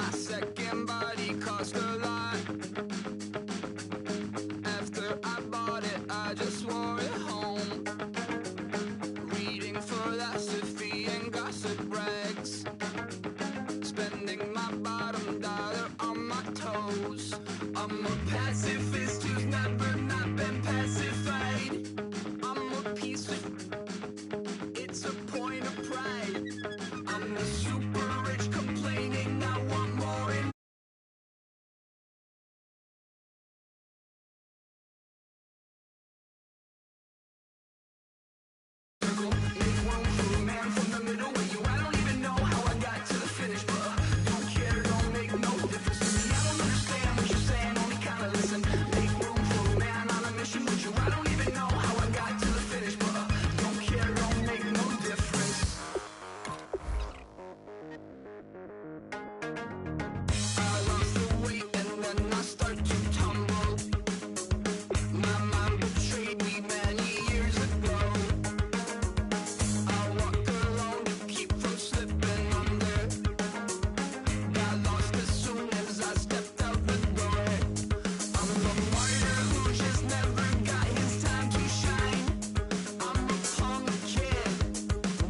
My second body cost a lot. After I bought it, I just wore it home. Reading philosophy and gossip rags. Spending my bottom dollar on my toes. I'm a pacifist who's never not been pacified. I'm a piece of... It's a point of pride. I'm the super rich complaining I want more and make room for a man from the middle where you. I don't even know how I got to the finish, but don't care, don't make no difference to me. I don't understand what you're saying, only kinda listen. Make room for a man on a mission with you. I don't even know how I got to the finish, but don't care, don't make no difference. I lost the weight and then I start to tumble. My mind betrayed me many years ago. I walk alone to keep from slipping under. Got lost as soon as I stepped out the door. I'm a martyr who just never got his time to shine. I'm a punk kid,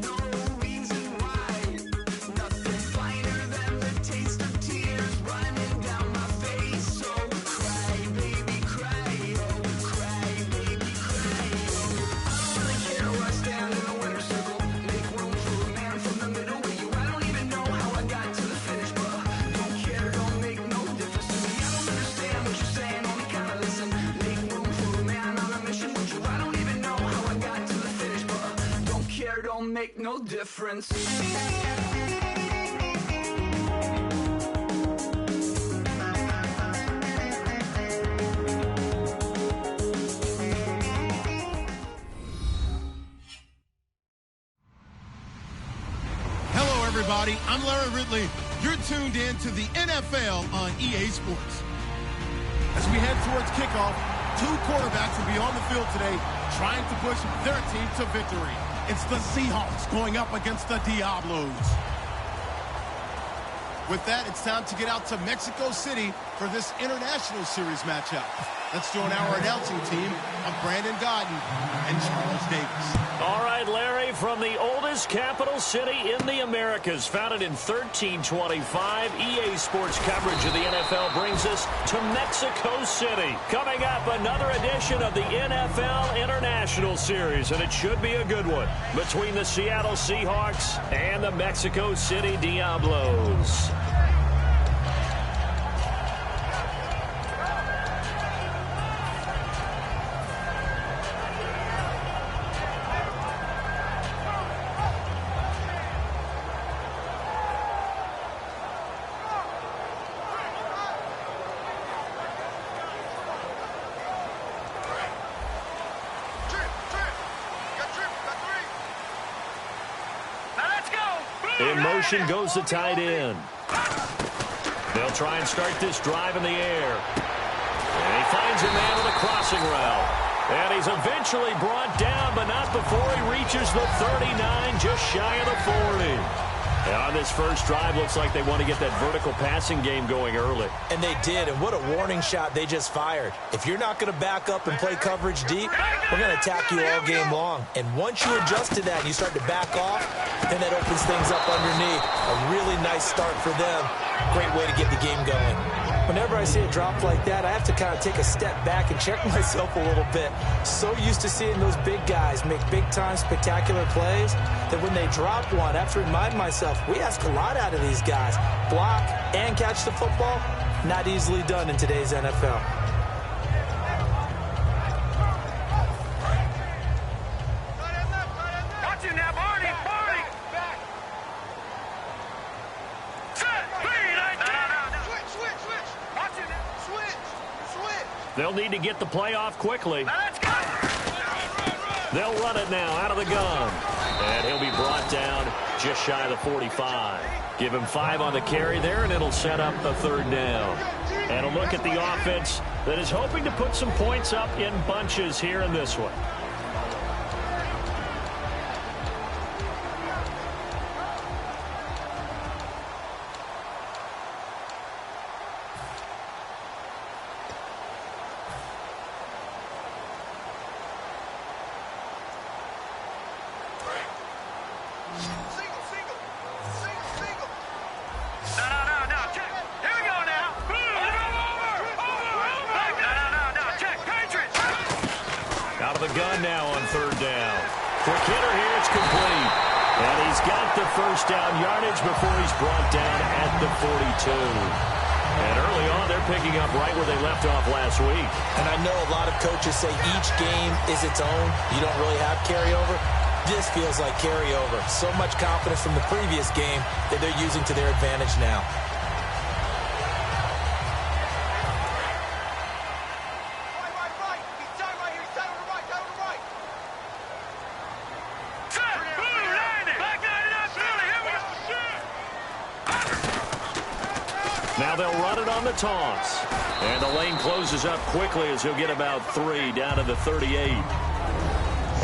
no reason why. Nothing finer than the taste of tears running down my face. So cry, baby, cry, oh, cry, baby, cry, oh. I don't really care where I stand in the winner's circle. Make room for a man from the middle with you. I don't even know how I got to the finish, but don't care, don't make no difference to me. I don't understand what you're saying, only kinda listen. Make room for a man on a mission with you. I don't even know how I got to the finish, but don't care, don't make no difference. Hello, everybody. I'm Larry Ridley. You're tuned in to the NFL on EA Sports. As we head towards kickoff, two quarterbacks will be on the field today trying to push their team to victory. It's the Seahawks going up against the Diablos. With that, it's time to get out to Mexico City for this International Series matchup. Let's join our announcing team of Brandon Godden and Charles Davis. All right, Larry, from the oldest capital city in the Americas, founded in 1325, EA Sports coverage of the NFL brings us to Mexico City. Coming up, another edition of the NFL International Series, and it should be a good one, between the Seattle Seahawks and the Mexico City Diablos. In motion goes the tight end. They'll try and start this drive in the air. And he finds a man with a crossing route. And he's eventually brought down, but not before he reaches the 39, just shy of the 40. And on this first drive, looks like they want to get that vertical passing game going early. And they did, and what a warning shot they just fired. If you're not going to back up and play coverage deep, we're going to attack you all game long. And once you adjust to that and you start to back off, then that opens things up underneath. A really nice start for them. Great way to get the game going. Whenever I see a drop like that, I have to kind of take a step back and check myself a little bit. So used to seeing those big guys make big-time spectacular plays that when they drop one, I have to remind myself, we ask a lot out of these guys. Block and catch the football, not easily done in today's NFL. They'll need to get the play off quickly. They'll run it now out of the gun. And he'll be brought down just shy of the 45. Give him 5 on the carry there, and it'll set up a third down. And a look at the offense that is hoping to put some points up in bunches here in this one. No. Check. Here we go now. No. Check. Patriots. Out of the gun now on third down. Quick hitter here. It's complete. And he's got the first down yardage before he's brought down at the 42. And early on, they're picking up right where they left off last week. And I know a lot of coaches say each game is its own. You don't really have carryover. This feels like carryover. So much confidence from the previous game that they're using to their advantage now. Right. He's down right here. He's down on the right. Back 99, Philly. Here we go. Now they'll run it on the toss. And the lane closes up quickly as he'll get about 3 down to the 38.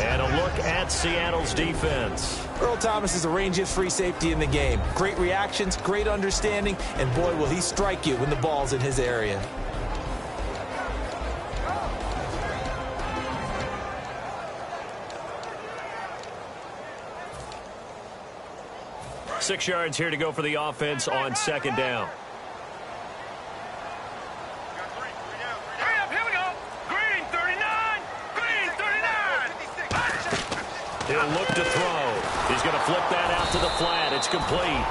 And a look at Seattle's defense. Earl Thomas is the rangiest free safety in the game. Great reactions, great understanding, and boy, will he strike you when the ball's in his area. Six yards here to go for the offense on second down. Hurry up. Here we go. Green 39. He'll look to throw. He's going to flip that out to the flat. It's complete.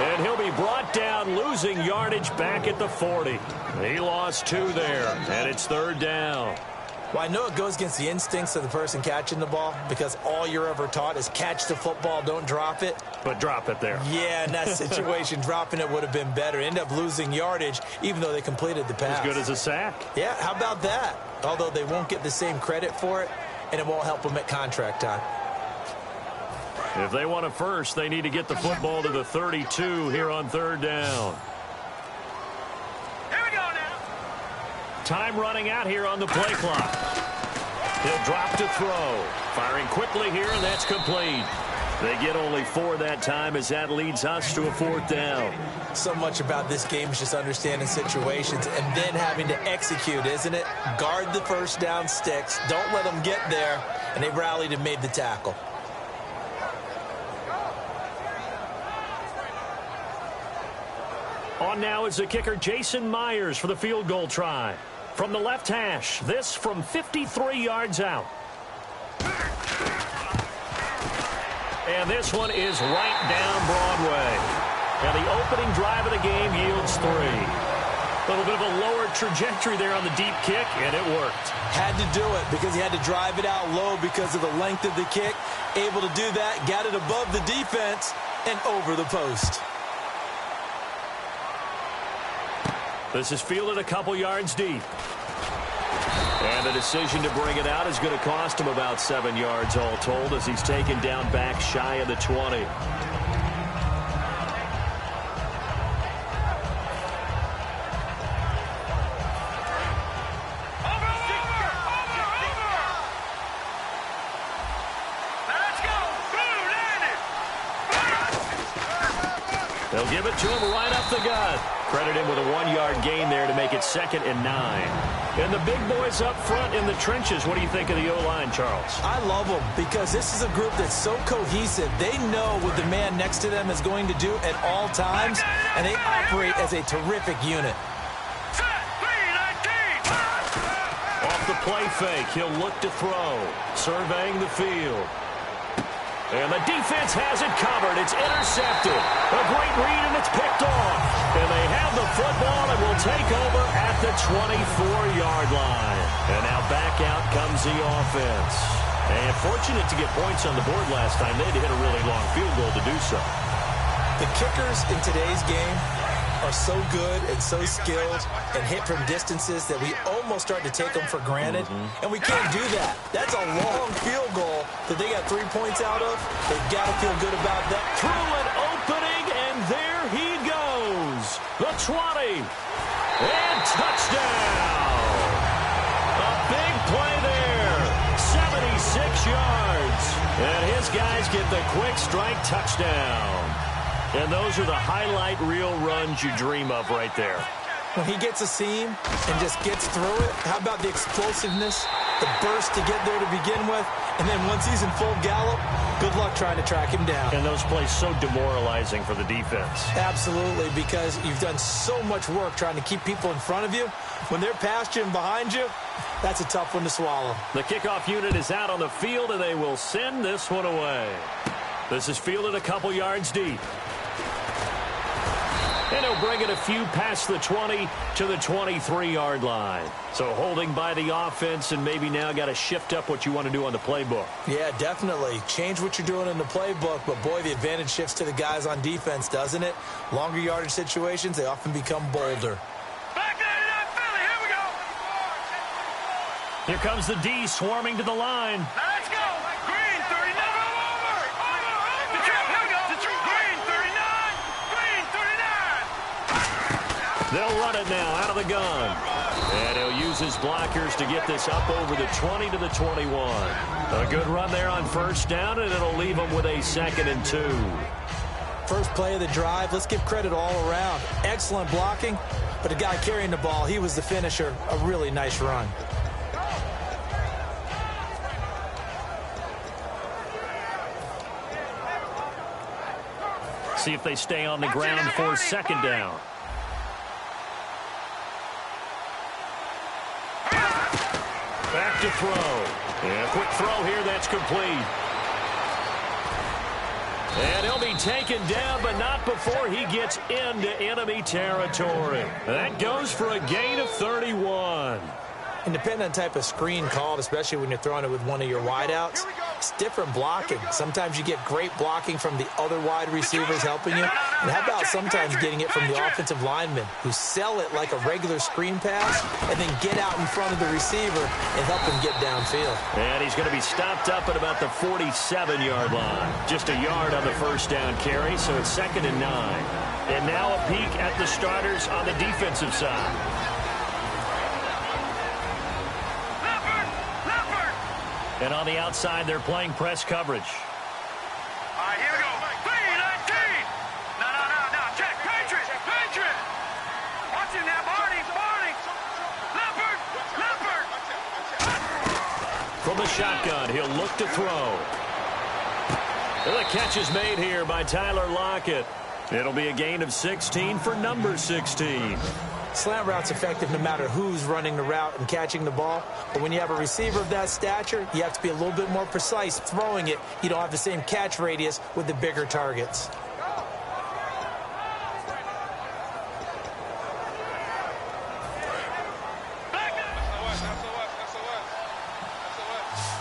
And he'll be brought down, losing yardage back at the 40. He lost 2 there, and it's third down. Well, I know it goes against the instincts of the person catching the ball because all you're ever taught is catch the football, don't drop it. But drop it there. Yeah, in that situation, dropping it would have been better. End up losing yardage, even though they completed the pass. As good as a sack. Yeah, how about that? Although they won't get the same credit for it, and it won't help them at contract time. If they want a first, they need to get the football to the 32 here on third down. Here we go now. Time running out here on the play clock. He'll drop to throw. Firing quickly here, and that's complete. They get only 4 that time as that leads us to a fourth down. So much about this game is just understanding situations and then having to execute, isn't it? Guard the first down sticks. Don't let them get there. And they rallied and made the tackle. On now is the kicker Jason Myers for the field goal try. From the left hash, this from 53 yards out. And this one is right down Broadway. And the opening drive of the game yields 3. A little bit of a lower trajectory there on the deep kick, and it worked. Had to do it because he had to drive it out low because of the length of the kick. Able to do that, got it above the defense and over the post. This is fielded a couple yards deep. And the decision to bring it out is going to cost him about 7 yards all told as he's taken down back shy of the 20. They'll give it to him right up the gut. Credit him with a 1-yard gain there to make it 2nd and 9. And the big boys up front in the trenches. What do you think of the O-line, Charles? I love them because this is a group that's so cohesive. They know what the man next to them is going to do at all times, and they operate as a terrific unit. Off the play fake, he'll look to throw. Surveying the field. And the defense has it covered. It's intercepted. A great read, and it's picked off. And they have the football and will take over at the 24-yard line. And now back out comes the offense. And fortunate to get points on the board last time. They had to hit a really long field goal to do so. The kickers in today's game are so good and so skilled and hit from distances that we almost start to take them for granted. And we can't do that. That's a long field goal that they got 3 points out of. They've got to feel good about that. Through an opening, and there he goes. The 20. And touchdown. A big play there. 76 yards. And his guys get the quick strike touchdown. And those are the highlight reel runs you dream of right there. When he gets a seam and just gets through it, how about the explosiveness? the burst to get there to begin with, and then once he's in full gallop, good luck trying to track him down. And those plays so demoralizing for the defense. Absolutely, because you've done so much work trying to keep people in front of you. When they're past you and behind you, that's a tough one to swallow. The kickoff unit is out on the field, and they will send this one away. This is fielded a couple yards deep. And he'll bring it a few past the 20 to the 23-yard line. So holding by the offense, and maybe now got to shift up what you want to do on the playbook. Yeah, definitely. Change what you're doing in the playbook, but boy, the advantage shifts to the guys on defense, doesn't it? Longer yardage situations, they often become bolder. Here comes the D swarming to the line. Now let's go. Green, 39. Over. Detroit, here we go. Detroit. Green, 39. Green, 39. They'll run it now out of the gun. And he'll use his blockers to get this up over the 20 to the 21. A good run there on first down, and it'll leave them with a 2nd and 2. First play of the drive, let's give credit all around. Excellent blocking, but the guy carrying the ball, he was the finisher. A really nice run. See if they stay on the ground for 2nd down. Back to throw. Yeah, quick throw here. That's complete. And he'll be taken down, but not before he gets into enemy territory. That goes for a gain of 31. And depending on the type of screen called, especially when you're throwing it with one of your wideouts, it's different blocking. Sometimes you get great blocking from the other wide receivers helping you. And how about sometimes getting it from the offensive linemen who sell it like a regular screen pass and then get out in front of the receiver and help him get downfield. And he's going to be stopped up at about the 47-yard line. Just a yard on the first down carry, so it's 2nd and 9. And now a peek at the starters on the defensive side. And on the outside, they're playing press coverage. All right, here we go. 3-19. No. Check. Patriot. Watch him now. Barney. Leopard. From the shotgun, he'll look to throw. And the catch is made here by Tyler Lockett. It'll be a gain of 16 for number 16. Slant route's effective no matter who's running the route and catching the ball. But when you have a receiver of that stature, you have to be a little bit more precise throwing it. You don't have the same catch radius with the bigger targets.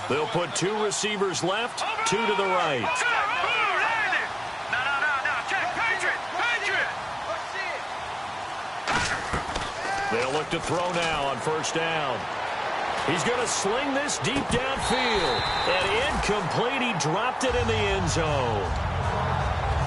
They'll put 2 receivers left, 2 to the right. They'll look to throw now on first down. He's going to sling this deep downfield. And incomplete. He dropped it in the end zone.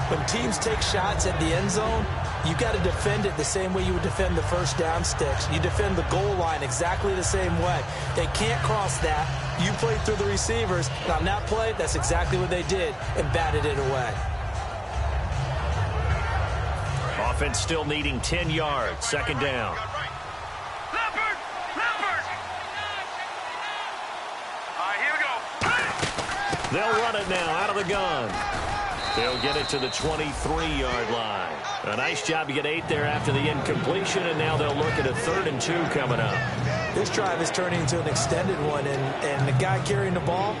When teams take shots at the end zone, you got to defend it the same way you would defend the first down sticks. You defend the goal line exactly the same way. They can't cross that. You played through the receivers, and on that play, that's exactly what they did and batted it away. Offense still needing 10 yards. 2nd down. Leopard. All right, here we go. They'll run it now out of the gun. They'll get it to the 23-yard line. A nice job to get 8 there after the incompletion, and now they'll look at a 3rd and 2 coming up. This drive is turning into an extended one, and the guy carrying the ball,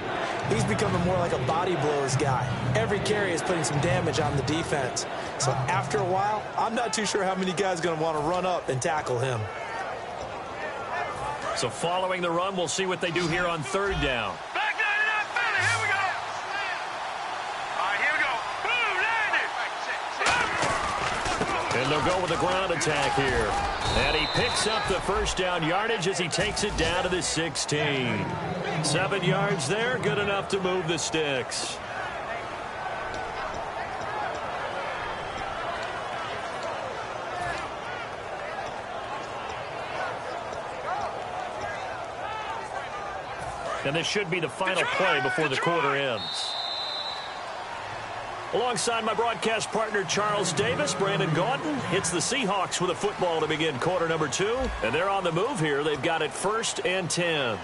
he's becoming more like a body blows guy. Every carry is putting some damage on the defense. So after a while, I'm not too sure how many guys are going to want to run up and tackle him. So following the run, we'll see what they do here on 3rd down. Back 99 Philly. Here we go. All right, here we go. Boom, landed. And they'll go with a ground attack here. And he picks up the first down yardage as he takes it down to the 16. 7 yards there, good enough to move the sticks. And this should be the final play before the quarter ends. Alongside my broadcast partner, Charles Davis, Brandon Gaudin hits the Seahawks with a football to begin quarter number 2. And they're on the move here. They've got it 1st and 10.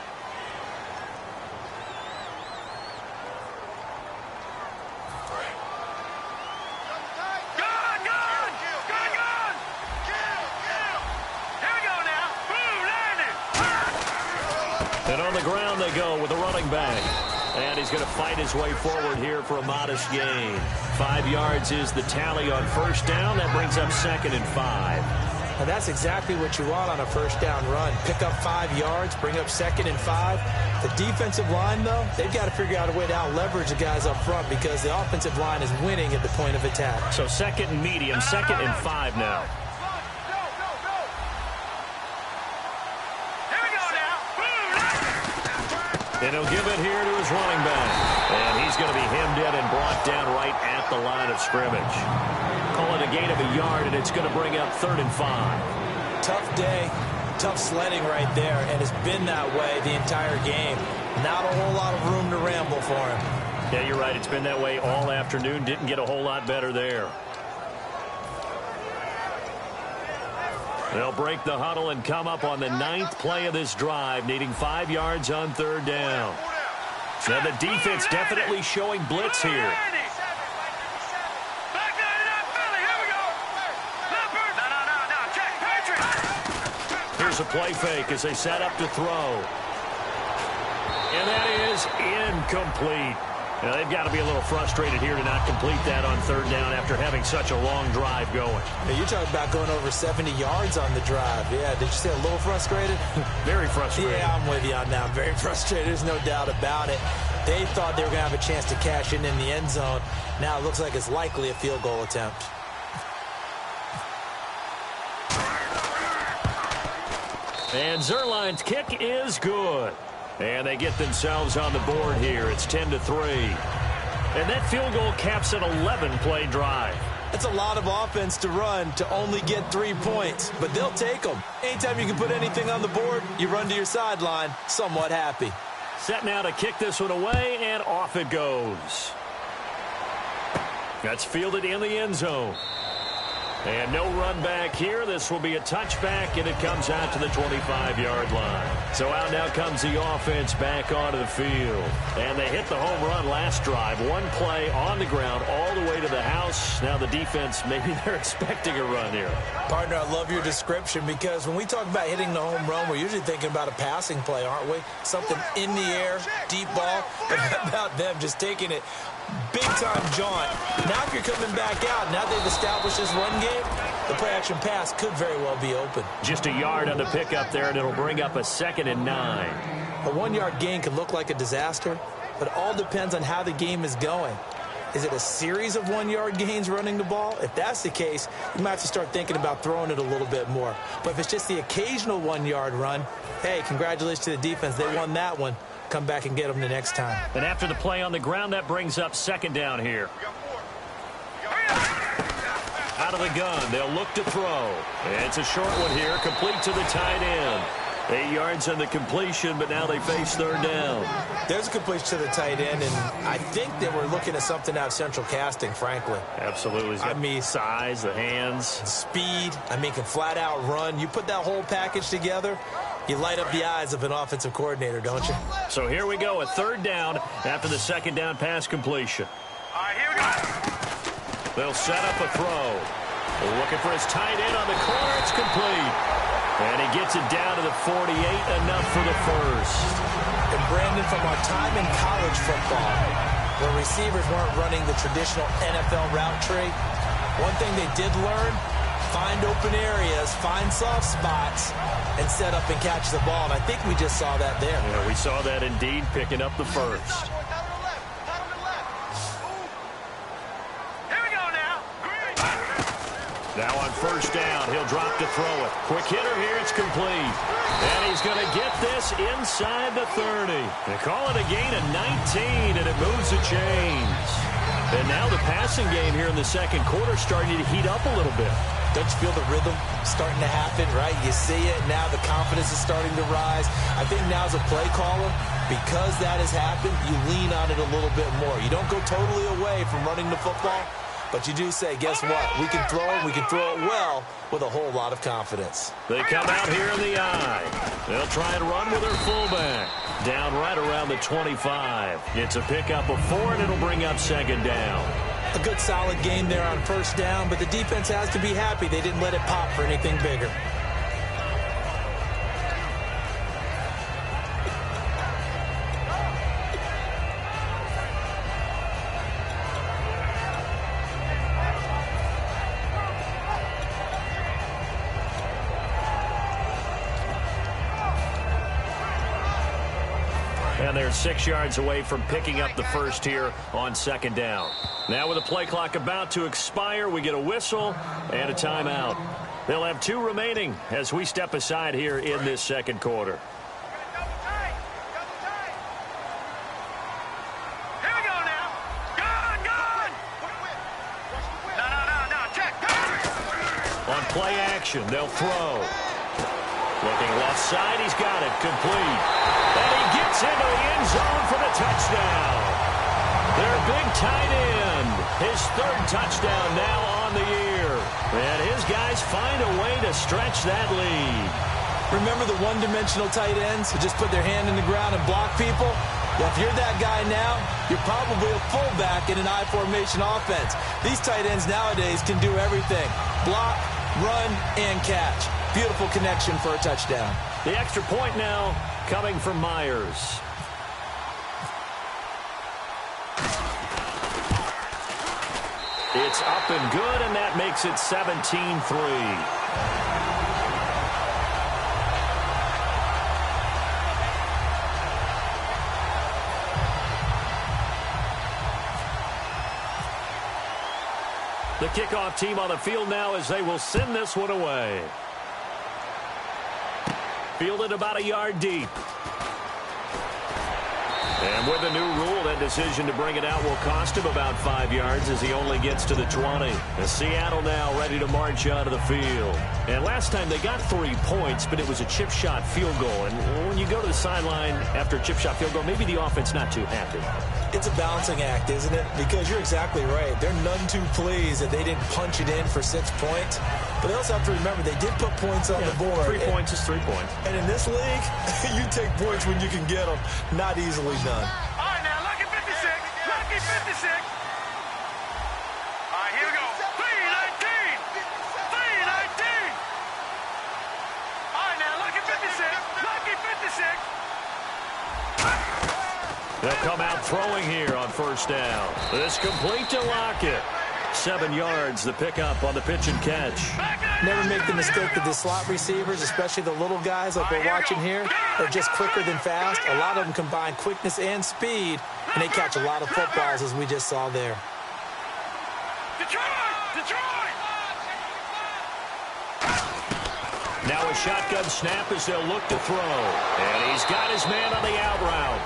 On the ground they go with the running back. And he's going to fight his way forward here for a modest gain. 5 yards is the tally on first down. That brings up 2nd and 5. And that's exactly what you want on a first down run. Pick up 5 yards, bring up 2nd and 5. The defensive line, though, they've got to figure out a way to out-leverage the guys up front because the offensive line is winning at the point of attack. So 2nd and medium, 2nd and 5 now. And he'll give it here to his running back. And he's going to be hemmed in and brought down right at the line of scrimmage. Call it a gain of a yard, and it's going to bring up 3rd and 5. Tough day, tough sledding right there, and it's been that way the entire game. Not a whole lot of room to ramble for him. Yeah, you're right. It's been that way all afternoon. Didn't get a whole lot better there. They'll break the huddle and come up on the 9th play of this drive, needing 5 yards on 3rd down. So the defense definitely showing blitz here. Here's a play fake as they set up to throw. And that is incomplete. Now, they've got to be a little frustrated here to not complete that on 3rd down after having such a long drive going. Now, you're talking about going over 70 yards on the drive. Yeah, did you say a little frustrated? Very frustrated. Yeah, I'm with you on that. I'm very frustrated. There's no doubt about it. They thought they were going to have a chance to cash in the end zone. Now it looks like it's likely a field goal attempt. And Zerline's kick is good. And they get themselves on the board here. It's 10-3. And that field goal caps an 11-play drive. That's a lot of offense to run to only get 3 points, but they'll take them. Anytime you can put anything on the board, you run to your sideline, somewhat happy. Set now to kick this one away, and off it goes. That's fielded in the end zone. And no run back here. This will be a touchback, and it comes out to the 25-yard line. So out now comes the offense back onto the field. And they hit the home run last drive. 1 play on the ground all the way to the house. Now the defense, maybe they're expecting a run here. Partner, I love your description because when we talk about hitting the home run, we're usually thinking about a passing play, aren't we? Something in the air, deep ball. But how about them just taking it big-time jaunt? Now if you're coming back out, now they've established this run game, the play-action pass could very well be open. Just a yard on the pickup there, and it'll bring up a 2nd and 9. A 1-yard gain can look like a disaster, but it all depends on how the game is going. Is it a series of 1-yard gains running the ball? If that's the case, you might have to start thinking about throwing it a little bit more. But if it's just the occasional 1-yard run, hey, congratulations to the defense. They won that one. Come back and get them the next time. And after the play on the ground, that brings up 2nd down here. Out of the gun, they'll look to throw. And it's a short one here, complete to the tight end. 8 yards on the completion, but now they face 3rd down. There's a completion to the tight end, and I think that we're looking at something out of central casting, frankly. Absolutely. I mean, size, the hands. Speed, can flat out run. You put that whole package together, you light up the eyes of an offensive coordinator, don't you? So here we go, a 3rd down after the 2nd down pass completion. All right, here we go. They'll set up a throw. Looking for his tight end on the corner. It's complete. And he gets it down to the 48, enough for the first. And Brandon, from our time in college football, where receivers weren't running the traditional NFL route tree, one thing they did learn, find open areas, find soft spots, and set up and catch the ball. And I think we just saw that there. Yeah, we saw that indeed, picking up the first. Now on first down, he'll drop to throw it. Quick hitter here, it's complete. And he's going to get this inside the 30. They call it a gain of 19, and it moves the chains. And now the passing game here in the second quarter starting to heat up a little bit. Don't you feel the rhythm starting to happen, right? You see it, now the confidence is starting to rise. I think now as a play caller, because that has happened, you lean on it a little bit more. You don't go totally away from running the football, but you do say, guess what? We can throw it well with a whole lot of confidence. They come out here in the eye. They'll try and run with their fullback. Down right around the 25. It's a pickup of 4, and it'll bring up 2nd down. A good solid game there on first down, but the defense has to be happy they didn't let it pop for anything bigger. And they're 6 yards away from picking up the first here on second down. Now with the play clock about to expire, we get a whistle and a timeout. They'll have 2 remaining as we step aside here in this second quarter. On play action, they'll throw. Looking left side, he's got it, complete. And he gets into the end zone for the touchdown. Their big tight end, his 3rd touchdown now on the year. And his guys find a way to stretch that lead. Remember the one-dimensional tight ends who just put their hand in the ground and block people? Well, if you're that guy now, you're probably a fullback in an I formation offense. These tight ends nowadays can do everything. Block, run, and catch. Beautiful connection for a touchdown. The extra point now coming from Myers. It's up and good, and that makes it 17-3. The kickoff team on the field now as they will send this one away. Fielded about a yard deep. And with the new rule, that decision to bring it out will cost him about 5 yards as he only gets to the 20. And Seattle now ready to march out of the field. And last time they got 3 points, but it was a chip shot field goal. And when you go to the sideline after a chip shot field goal, maybe the offense not too happy. It's a balancing act, isn't it? Because you're exactly right. They're none too pleased that they didn't punch it in for 6 points. But they also have to remember they did put points on the board. 3 points is 3 points. And in this league, you take points when you can get them. Not easily done. All right, now, lucky 56. Lucky 56. All right, here we go. 319. 319. All right, now, lucky 56. Lucky 56. They'll come out throwing here on first down. This complete to Lockett. 7 yards, the pickup on the pitch and catch. Never make the mistake that the slot receivers, especially the little guys like we're watching here, are just quicker than fast. A lot of them combine quickness and speed, and they catch a lot of footballs, as we just saw there. Detroit! Now a shotgun snap as they'll look to throw. And he's got his man on the out route.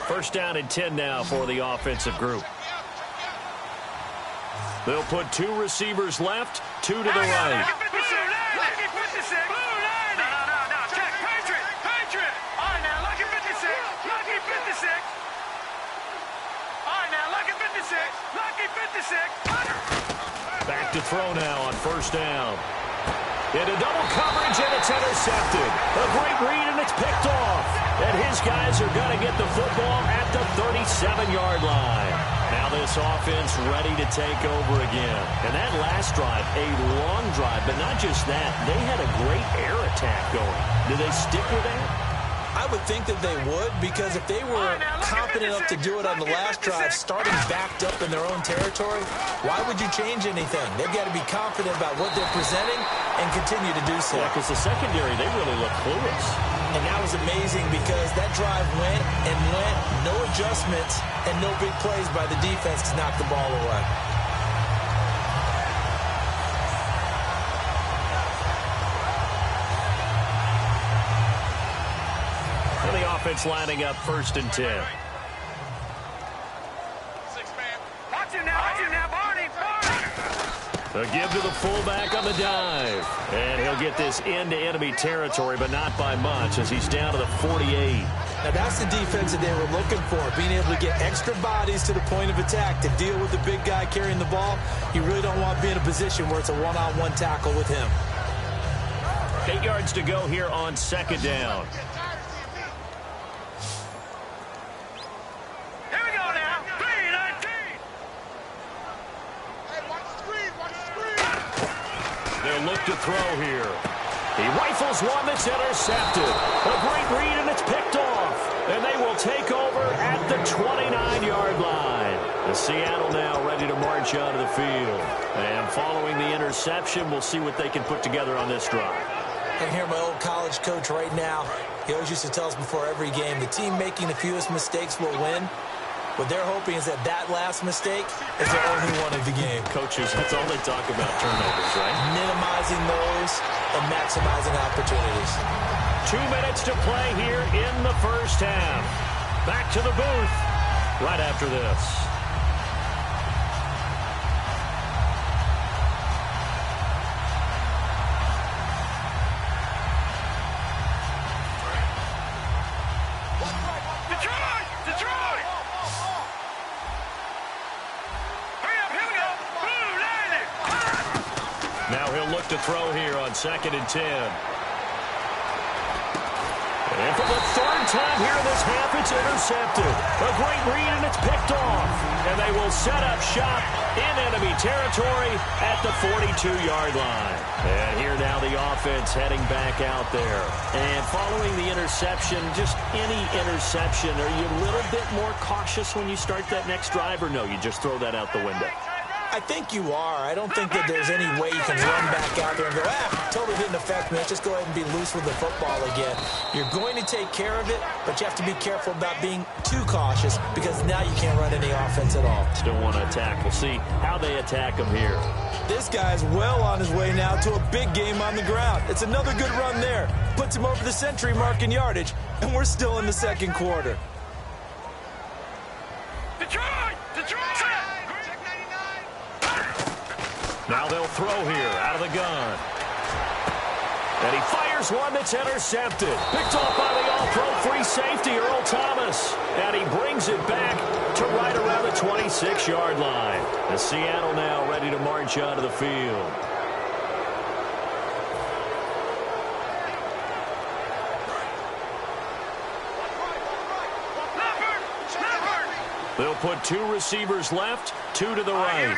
First down and 10 now for the offensive group. They'll put 2 receivers left, 2 to the right. Lucky 56. No. Check. Patriot. All right, now, lucky 56. Lucky 56. All right, now, lucky 56. Lucky 56. Back to throw now on first down. Into double coverage, and it's intercepted. A great read, and it's picked off. And his guys are going to get the football at the 37-yard line. Now this offense ready to take over again. And that last drive, a long drive, but not just that. They had a great air attack going. Do they stick with that? I would think that they would, because if they were confident enough to do it on the last drive, starting backed up in their own territory, why would you change anything? They've got to be confident about what they're presenting and continue to do so. Yeah, because the secondary, they really look clueless. And that was amazing because that drive went, no adjustments, and no big plays by the defense to knock the ball away. And the offense lining up first and 10. Watch him now, Barney. A give to the fullback on the dive. And he'll get this into enemy territory, but not by much as he's down to the 48. Now that's the defense that they were looking for, being able to get extra bodies to the point of attack to deal with the big guy carrying the ball. You really don't want to be in a position where it's a one-on-one tackle with him. 8 yards to go here on second down. Here we go now. 319. They'll look to throw here. He rifles one that's intercepted. A great read, and it's picked off. And they will take over at the 29-yard line. The Seattle now ready to march onto the field. And following the interception, we'll see what they can put together on this drive. I can hear my old college coach right now. He always used to tell us before every game, the team making the fewest mistakes will win. What they're hoping is that last mistake is their only one of the game. Coaches, that's all they talk about, turnovers, right? Minimizing those and maximizing opportunities. 2 minutes to play here in the first half. Back to the booth right after this. Now he'll look to throw here on 2nd and 10. And for the third time here in this half, it's intercepted. A great read, and it's picked off. And they will set up shop in enemy territory at the 42-yard line. And here now the offense heading back out there. And following the interception, just any interception, are you a little bit more cautious when you start that next drive, or no, you just throw that out the window? I think you are. I don't think that there's any way you can run back out there and go, totally didn't affect me. Let's just go ahead and be loose with the football again. You're going to take care of it, but you have to be careful about being too cautious because now you can't run any offense at all. Still want to attack. We'll see how they attack him here. This guy's well on his way now to a big game on the ground. It's another good run there. Puts him over the century mark in yardage, and we're still in the second quarter. Detroit! Detroit! Now they'll throw here out of the gun. And he fires one that's intercepted. Picked off by the all-pro free safety, Earl Thomas. And he brings it back to right around the 26-yard line. The Seattle now ready to march onto the field. They'll put 2 receivers left, 2 to the right.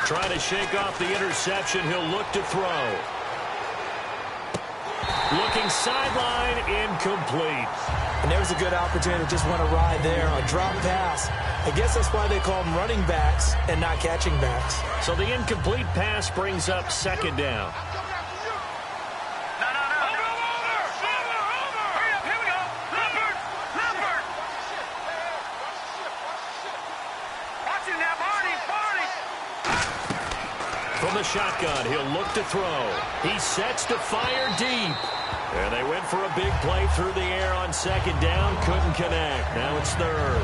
Trying to shake off the interception. He'll look to throw. Looking sideline, incomplete. And there's a good opportunity to just want to ride there. A drop pass. I guess that's why they call them running backs and not catching backs. So the incomplete pass brings up 2nd down. From the shotgun, he'll look to throw. He sets to fire deep. And they went for a big play through the air on 2nd down. Couldn't connect. Now it's 3rd.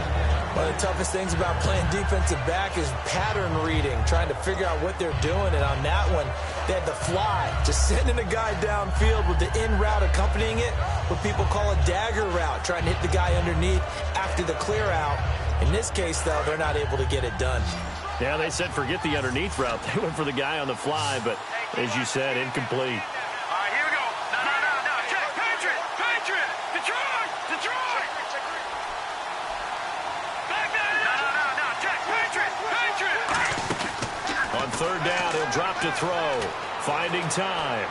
One of the toughest things about playing defensive back is pattern reading, trying to figure out what they're doing. And on that one, they had the fly, just sending a guy downfield with the in route accompanying it, what people call a dagger route, trying to hit the guy underneath after the clear out. In this case, though, they're not able to get it done. Yeah, they said forget the underneath route. They went for the guy on the fly, but as you said, incomplete. All right, here we go. No. Check. Patriot. Detroit. Back there. No. Check. Patriot. On 3rd down, he'll drop to throw. Finding time.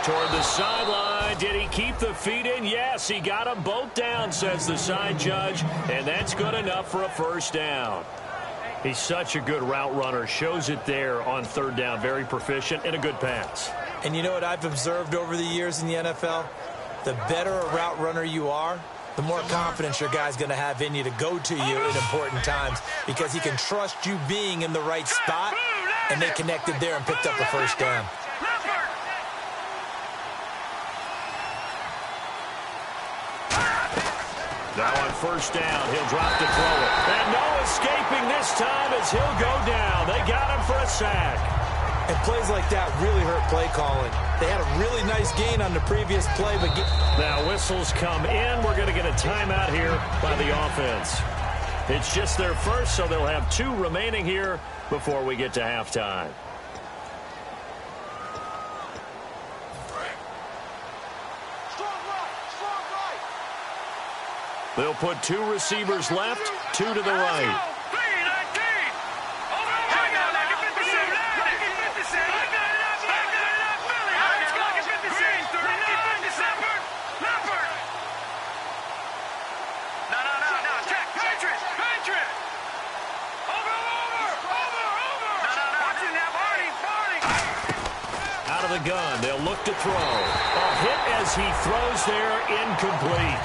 Toward the sideline. Did he keep the feet in? Yes, he got them both down, says the side judge. And that's good enough for a 1st down. He's such a good route runner. Shows it there on 3rd down. Very proficient and a good pass. And you know what I've observed over the years in the NFL? The better a route runner you are, the more confidence your guy's going to have in you to go to you in important times because he can trust you being in the right spot, and they connected there and picked up a 1st down. Now on 1st down, he'll drop to throw it. And no escaping this time as he'll go down. They got him for a sack. And plays like that really hurt play calling. They had a really nice gain on the previous play. But now whistles come in. We're going to get a timeout here by the offense. It's just their first, so they'll have 2 remaining here before we get to halftime. They'll put 2 receivers left, 2 to the right. they'll look to throw. A hit as he throws there, incomplete.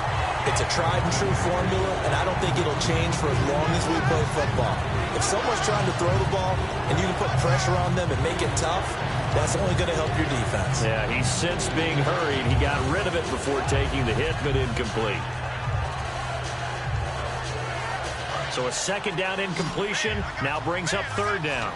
It's a tried and true formula, and I don't think it'll change for as long as we play football. If someone's trying to throw the ball and you can put pressure on them and make it tough, that's only going to help your defense. Yeah, he sensed being hurried. He got rid of it before taking the hit, but incomplete. So a second down incompletion now brings up third down.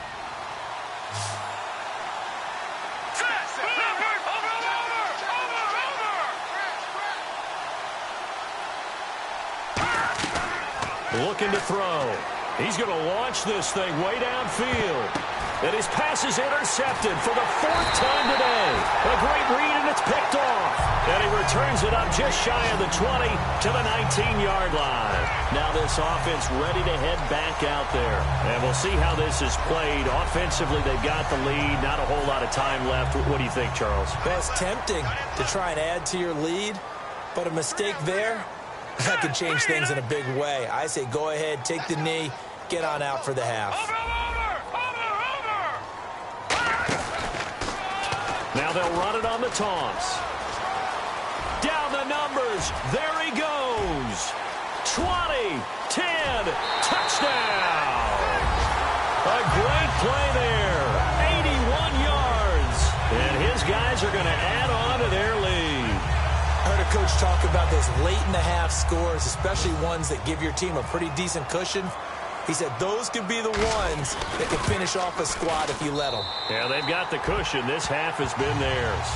Looking to throw. He's going to launch this thing way downfield. And his pass is intercepted for the fourth time today. A great read, and it's picked off. And he returns it up just shy of the 20 to the 19-yard line. Now this offense ready to head back out there. And we'll see how this is played. Offensively, they've got the lead. Not a whole lot of time left. What do you think, Charles? Well, it's tempting to try and add to your lead, but a mistake there, that could change things in a big way. I say go ahead, take the knee, get on out for the half. Now they'll run it on the toss. Down the numbers. There he goes. 20, 10, touchdown. A great play there. 81 yards. And his guys are going to add on to their lead. I heard a coach talk about those late-in-the-half scores, especially ones that give your team a pretty decent cushion. He said those could be the ones that can finish off a squad if you let them. Yeah, they've got the cushion. This half has been theirs.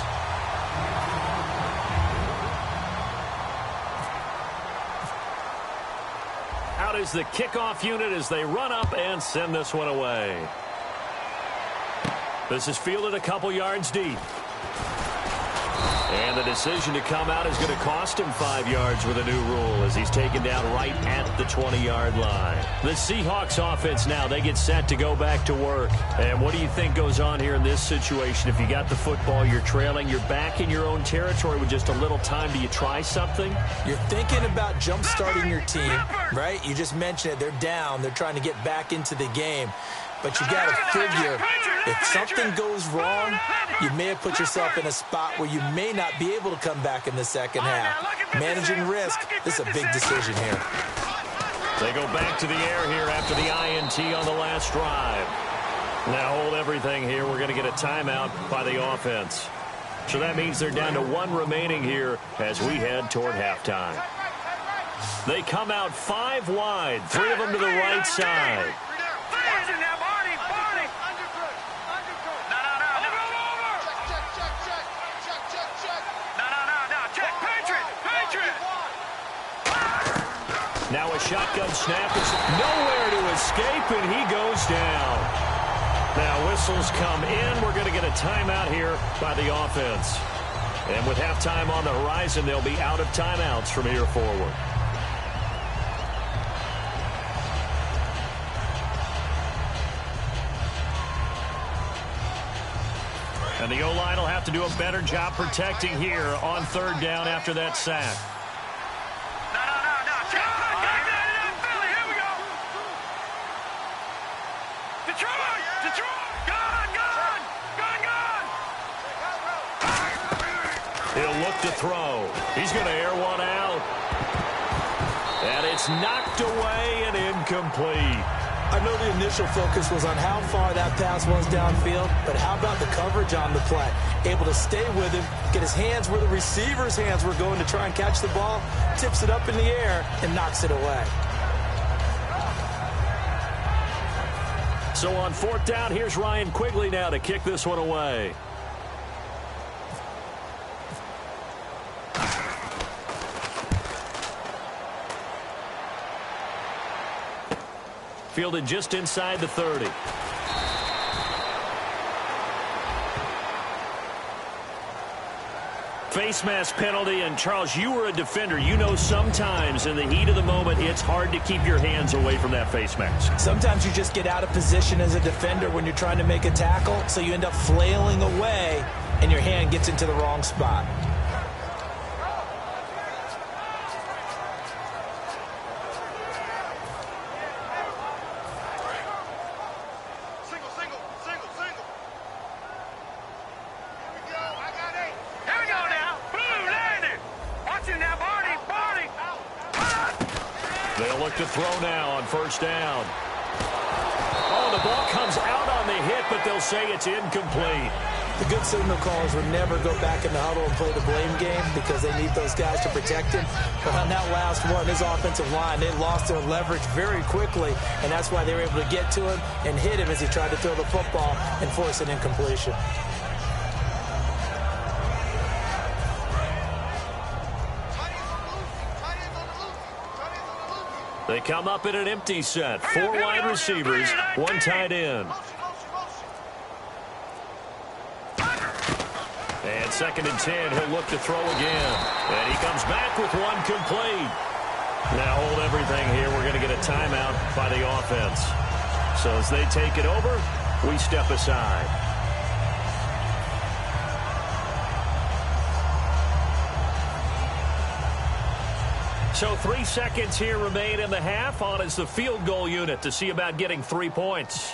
Out is the kickoff unit as they run up and send this one away. This is fielded a couple yards deep. And the decision to come out is going to cost him 5 yards with a new rule as he's taken down right at the 20-yard line. The Seahawks offense now, they get set to go back to work. And what do you think goes on here in this situation? If you got the football, you're trailing, you're back in your own territory with just a little time. Do you try something? You're thinking about jump-starting your team, right? You just mentioned it. They're down. They're trying to get back into the game. But you got to figure, if something goes wrong, you may have put yourself in a spot where you may not be able to come back in the second half. Managing risk, this is a big decision here. They go back to the air here after the INT on the last drive. Now hold everything here. We're going to get a timeout by the offense. So that means they're down to one remaining here as we head toward halftime. They come out 5 wide, 3 of them to the right side. Now a shotgun snap is nowhere to escape, and he goes down. Now whistles come in. We're going to get a timeout here by the offense. And with halftime on the horizon, they'll be out of timeouts from here forward. And the O-line will have to do a better job protecting here on third down after that sack. He'll look to throw. He's going to air one out. And it's knocked away and incomplete. I know the initial focus was on how far that pass was downfield, but how about the coverage on the play? Able to stay with him, get his hands where the receiver's hands were going to try and catch the ball, tips it up in the air, and knocks it away. So on fourth down, here's Ryan Quigley now to kick this one away. Fielded just inside the 30. Face mask penalty, and Charles, you were a defender. You know sometimes in the heat of the moment, it's hard to keep your hands away from that face mask. Sometimes you just get out of position as a defender when you're trying to make a tackle, so you end up flailing away, and your hand gets into the wrong spot. look to throw now on first down. Oh, the ball comes out on the hit, but they'll say it's incomplete. The good signal callers would never go back in the huddle and play the blame game because they need those guys to protect him. But on that last one, his offensive line, they lost their leverage very quickly, and that's why they were able to get to him and hit him as he tried to throw the football and force an incompletion. They come up in an empty set. 4 wide receivers, 1 tight end. And 2nd and 10, he'll look to throw again. And he comes back with 1 complete. Now hold everything here. We're going to get a timeout by the offense. So as they take it over, we step aside. So 3 seconds here remain in the half. On is the field goal unit to see about getting 3 points.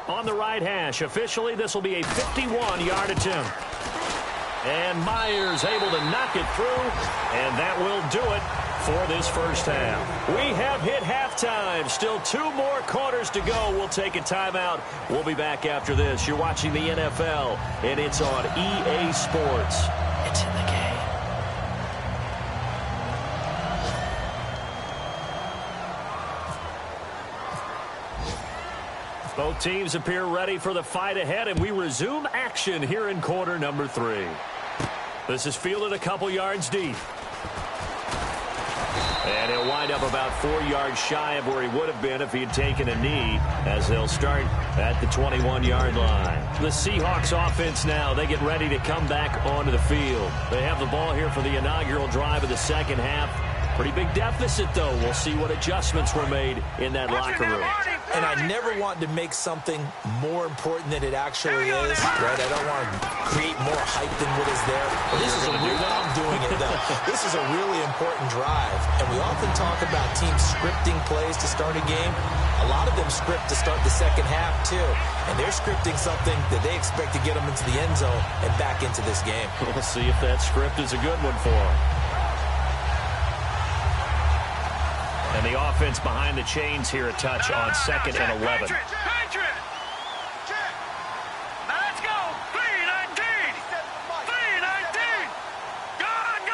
On the right hash, officially, this will be a 51-yard attempt. And Myers able to knock it through, and that will do it for this first half. We have hit halftime. Still 2 more quarters to go. We'll take a timeout. We'll be back after this. You're watching the NFL, and it's on EA Sports. It's in the game. Both teams appear ready for the fight ahead, and we resume action here in quarter number 3. This is fielded a couple yards deep. And he'll wind up about 4 yards shy of where he would have been if he had taken a knee, as they'll start at the 21-yard line. The Seahawks offense now, they get ready to come back onto the field. They have the ball here for the inaugural drive of the second half. Pretty big deficit, though. We'll see what adjustments were made in that locker room. And I never want to make something more important than it actually is, right? I don't want to create more hype than what is there. But this is a real, I'm doing it, though. This is a really important drive. And we often talk about teams scripting plays to start a game. A lot of them script to start the second half, too. And they're scripting something that they expect to get them into the end zone and back into this game. We'll see if that script is a good one for them. And the offense behind the chains here a touch on 2nd and 11. Patriot! Now let's go! 3-19! 3-19! Gone!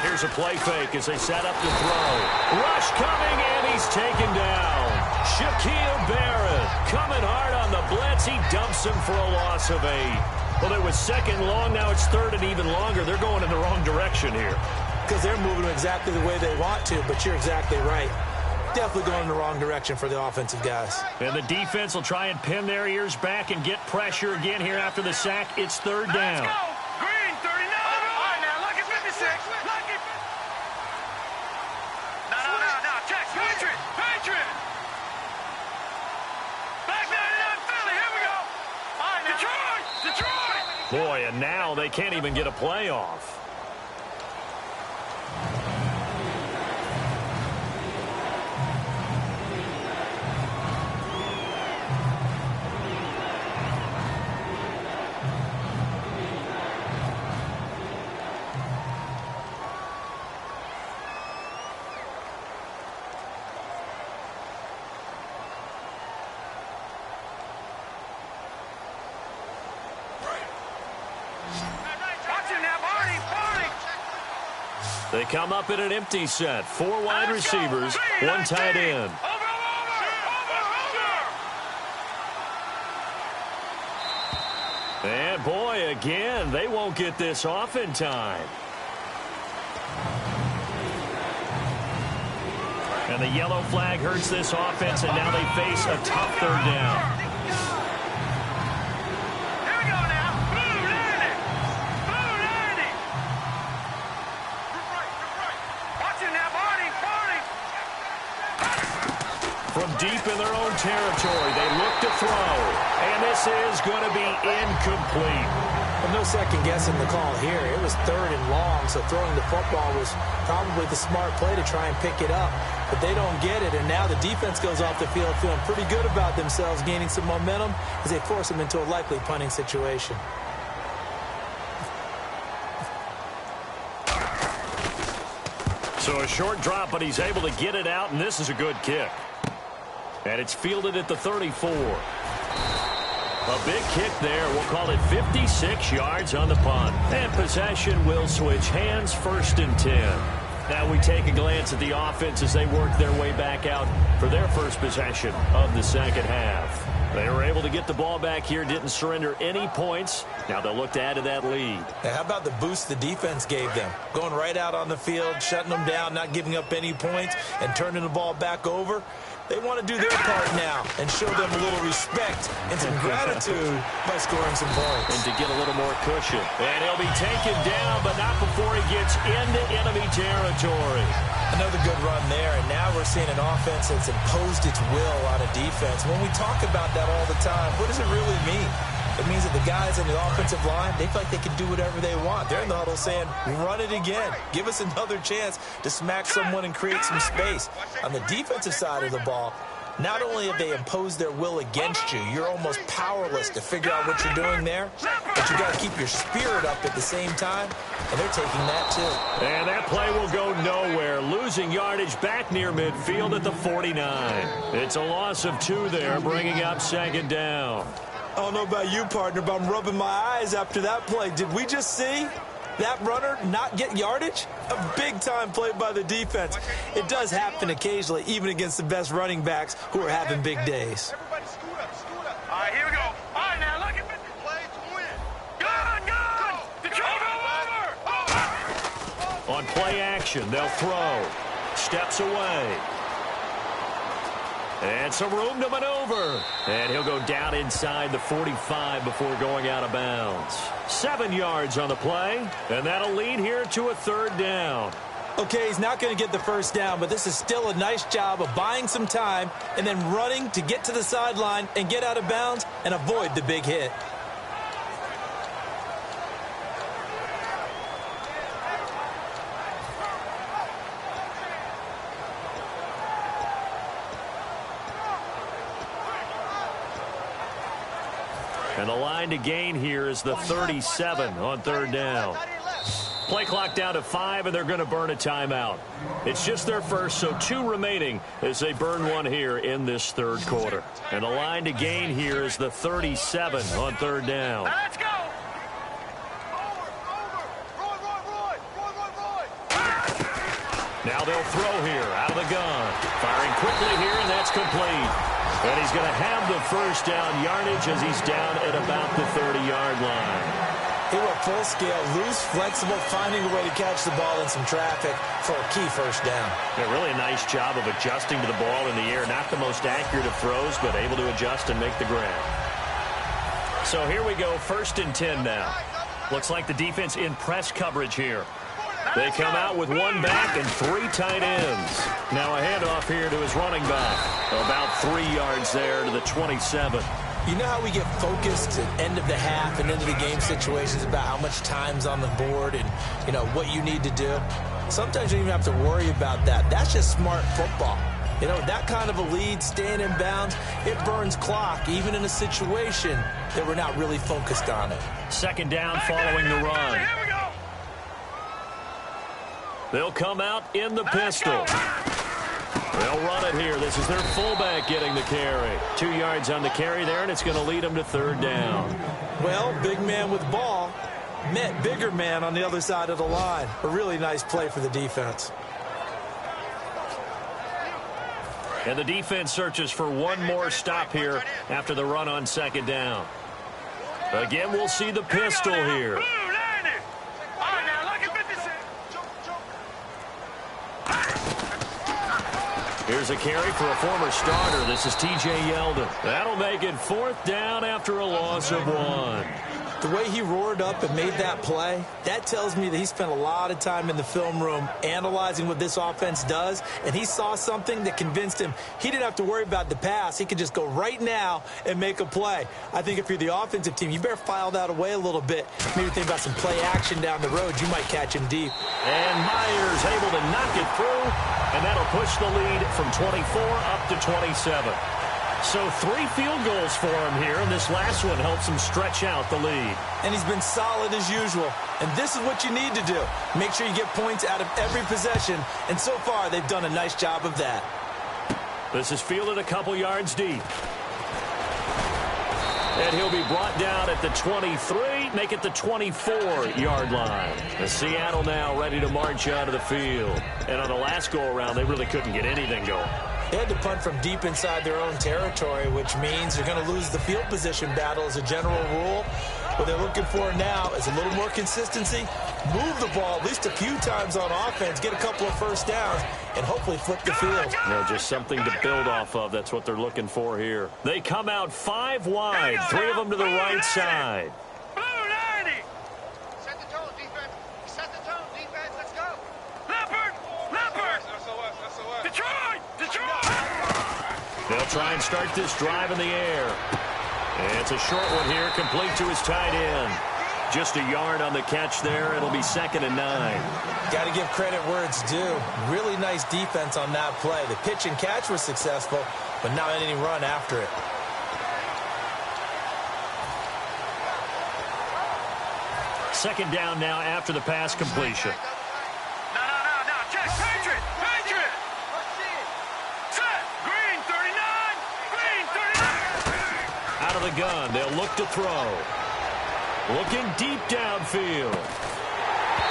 Here's a play fake as they set up the throw. Rush coming, and he's taken down. Shaquille Barrett coming hard on the blitz. He dumps him for a loss of 8. Well, it was 2nd long. Now it's 3rd and even longer. They're going in the wrong direction here. Because they're moving exactly the way they want to, but you're exactly right. Definitely going in the wrong direction for the offensive guys. And the defense will try and pin their ears back and get pressure again here after the sack. It's 3rd down. Let's go! Green, 39! All right, now, look at 56. Look at... No, check. Patriot! Back 99, Philly, here we go! All right, Detroit! Boy, and now they can't even get a play off. They come up in an empty set. 4 wide receivers, 1 tight end. And boy, again, they won't get this off in time. And the yellow flag hurts this offense, and now they face a tough 3rd down. From deep in their own territory, they look to throw. And this is going to be incomplete. Well, no second guessing the call here. It was 3rd and long, so throwing the football was probably the smart play to try and pick it up. But they don't get it, and now the defense goes off the field feeling pretty good about themselves, gaining some momentum as they force them into a likely punting situation. So a short drop, but he's able to get it out, and this is a good kick. And it's fielded at the 34. A big kick there. We'll call it 56 yards on the punt. And possession will switch hands, 1st and 10. Now we take a glance at the offense as they work their way back out for their first possession of the second half. They were able to get the ball back here, didn't surrender any points. Now they'll look to add to that lead. Now, how about the boost the defense gave them? Going right out on the field, shutting them down, not giving up any points, and turning the ball back over. They want to do their part now and show them a little respect and some gratitude by scoring some points. And to get a little more cushion. And he'll be taken down, but not before he gets into enemy territory. Another good run there, and now we're seeing an offense that's imposed its will on a defense. When we talk about that all the time, what does it really mean? It means that the guys in the offensive line, they feel like they can do whatever they want. They're in the huddle saying, run it again. Give us another chance to smack someone and create some space. On the defensive side of the ball, not only have they imposed their will against you, you're almost powerless to figure out what you're doing there, but you got to keep your spirit up at the same time, and they're taking that too. And that play will go nowhere, losing yardage back near midfield at the 49. It's a loss of 2 there, bringing up 2nd down. I don't know about you, partner, but I'm rubbing my eyes after that play. Did we just see that runner not get yardage? A big-time play by the defense. It does happen occasionally, even against the best running backs who are having big days. Everybody scoot up. All right, here we go. All right, now look at the play to win. Gun! The over! On play action, they'll throw. Steps away. And some room to maneuver. And he'll go down inside the 45 before going out of bounds. 7 yards on the play. And that'll lead here to a 3rd down. Okay, he's not going to get the first down, but this is still a nice job of buying some time and then running to get to the sideline and get out of bounds and avoid the big hit. And the line to gain here is the 37 on 3rd down. Play clock down to 5, and they're going to burn a timeout. It's just their first, so 2 remaining as they burn one here in this 3rd quarter. And the line to gain here is the 37 on 3rd down. Let's go! Now they'll throw here out of the gun. Firing quickly here, and that's complete. And he's going to have the first down yardage as he's down at about the 30-yard line. He went full scale, loose, flexible, finding a way to catch the ball in some traffic for a key first down. Yeah, really a nice job of adjusting to the ball in the air. Not the most accurate of throws, but able to adjust and make the grab. So here we go, 1st and 10 now. Looks like the defense in press coverage here. They come out with 1 back and 3 tight ends. Now a handoff here to his running back. About 3 yards there to the 27. You know how we get focused at end of the half and into the game situations about how much time's on the board and, you know, what you need to do? Sometimes you don't even have to worry about that. That's just smart football. You know, that kind of a lead, staying in bounds, it burns clock, even in a situation that we're not really focused on it. 2nd down following the run. Here we go! They'll come out in the pistol. They'll run it here. This is their fullback getting the carry. 2 yards on the carry there, and it's going to lead them to 3rd down. Well, big man with ball met bigger man on the other side of the line. A really nice play for the defense. And the defense searches for one more stop here after the run on 2nd down. Again, we'll see the pistol here. Here's a carry for a former starter. This is T.J. Yeldon. That'll make it 4th down after a loss of 1. The way he roared up and made that play, that tells me that he spent a lot of time in the film room analyzing what this offense does, and he saw something that convinced him he didn't have to worry about the pass. He could just go right now and make a play. I think if you're the offensive team, you better file that away a little bit. Maybe think about some play action down the road. You might catch him deep. And Myers able to knock it through, and that'll push the lead from 24 up to 27. So 3 field goals for him here, and this last one helps him stretch out the lead. And he's been solid as usual. And this is what you need to do. Make sure you get points out of every possession. And so far, they've done a nice job of that. This is fielded a couple yards deep. And he'll be brought down at the 23, make it the 24-yard line. The Seattle now ready to march out of the field. And on the last go-around, they really couldn't get anything going. They had to punt from deep inside their own territory, which means you're going to lose the field position battle as a general rule. What they're looking for now is a little more consistency, move the ball at least a few times on offense, get a couple of first downs, and hopefully flip the field. Just something to build off of. That's what they're looking for here. They come out 5 wide, 3 of them to the right side. Blue 90. Set the tone, defense. Set the tone, defense. Let's go. Leopard. Detroit. They'll try and start this drive in the air. And it's a short one here, complete to his tight end. Just a yard on the catch there. It'll be 2nd and 9. Got to give credit where it's due. Really nice defense on that play. The pitch and catch was successful, but not any run after it. Second down now after the pass completion. No. Check. Patriot. Set. Green 39. Out of the gun, they'll look to throw. Looking deep downfield.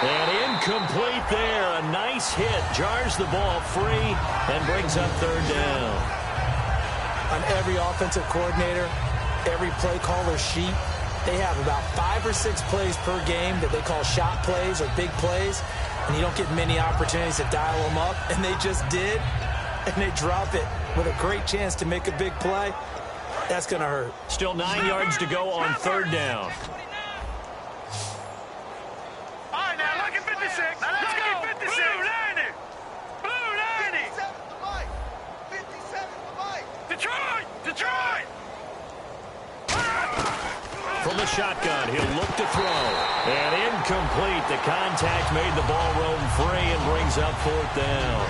And incomplete there. A nice hit. Jars the ball free and brings up 3rd down. On every offensive coordinator, every play caller sheet, they have about 5 or 6 plays per game that they call shot plays or big plays. And you don't get many opportunities to dial them up. And they just did. And they drop it with a great chance to make a big play. That's going to hurt. Still 9 yards to go on 3rd down. All right, now look at 56. Let's go. 56. Blue 90. 57 to Mike. Detroit. From the shotgun, he'll look to throw. And incomplete. The contact made the ball roam free and brings up 4th down.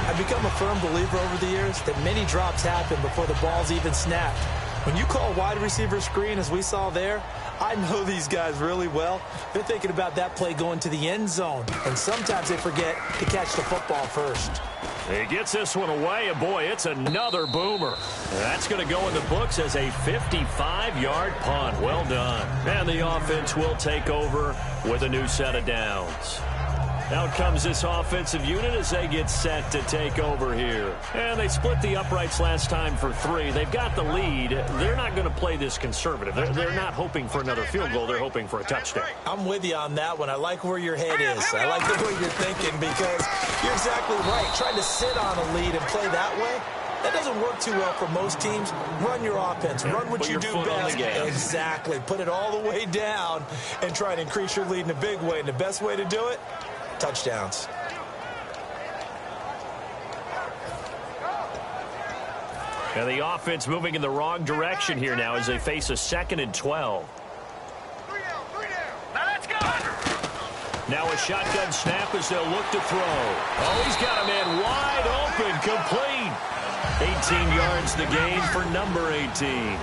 I've become a firm believer over the years that many drops happen before the ball's even snapped. When you call wide receiver screen, as we saw there, I know these guys really well. They're thinking about that play going to the end zone, and sometimes they forget to catch the football first. He gets this one away, and boy, it's another boomer. That's going to go in the books as a 55-yard punt. Well done. And the offense will take over with a new set of downs. Out comes this offensive unit as they get set to take over here. And they split the uprights last time for 3. They've got the lead. They're not going to play this conservative. They're not hoping for another field goal. They're hoping for a touchdown. I'm with you on that one. I like where your head is. I like the way you're thinking because you're exactly right. Trying to sit on a lead and play that way, that doesn't work too well for most teams. Run your offense. Run what you do best. Exactly. Put it all the way down and try to increase your lead in a big way. And the best way to do it, touchdowns. And the offense moving in the wrong direction here now as they face a 2nd and 12. Now let's go. Now a shotgun snap as they'll look to throw. Oh, he's got a man wide open, complete. 18 yards the gain for number 18.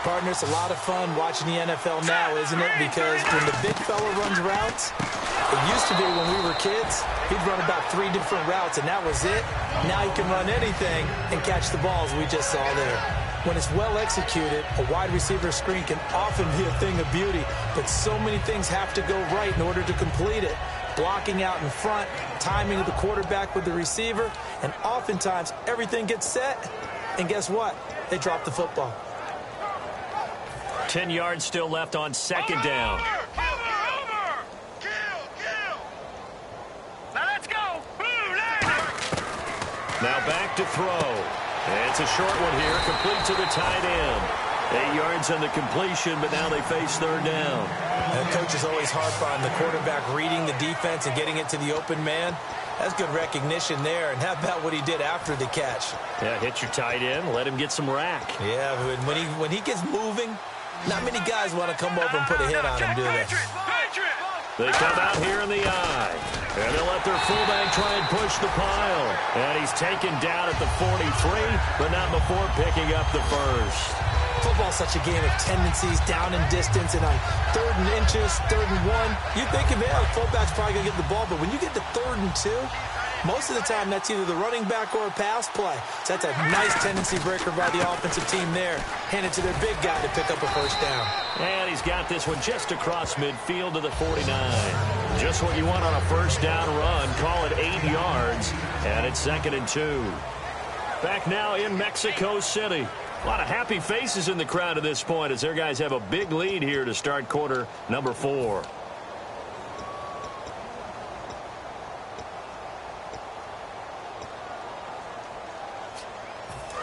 Partner, it's a lot of fun watching the NFL now, isn't it? Because when the big fella runs routes, it used to be when we were kids, he'd run about 3 different routes, and that was it. Now he can run anything and catch the balls we just saw there. When it's well executed, a wide receiver screen can often be a thing of beauty, but so many things have to go right in order to complete it. Blocking out in front, timing of the quarterback with the receiver, and oftentimes everything gets set, and guess what? They drop the football. 10 yards still left on 2nd down. Over. Kill. Now let's go. Blue 90. Now back to throw. It's a short one here, complete to the tight end. 8 yards on the completion, but now they face 3rd down. And coaches always harp on the quarterback reading the defense and getting it to the open man. That's good recognition there. And how about what he did after the catch? Yeah, hit your tight end, let him get some rack. Yeah, when he gets moving, not many guys want to come over and put a hit on him, do they? They come out here in the eye. And they'll let their fullback try and push the pile. And he's taken down at the 43, but not before picking up the first. Football's such a game of tendencies, down and distance, and on 3rd and inches, 3rd and 1, you're thinking, man, the fullback's probably going to get the ball. But when you get to 3rd and 2, most of the time that's either the running back or a pass play. So that's a nice tendency breaker by the offensive team there. Hand it to their big guy to pick up a first down. And he's got this one just across midfield to the 49. Just what you want on a first down run. Call it 8 yards, and it's 2nd and 2. Back now in Mexico City. A lot of happy faces in the crowd at this point as their guys have a big lead here to start quarter number 4.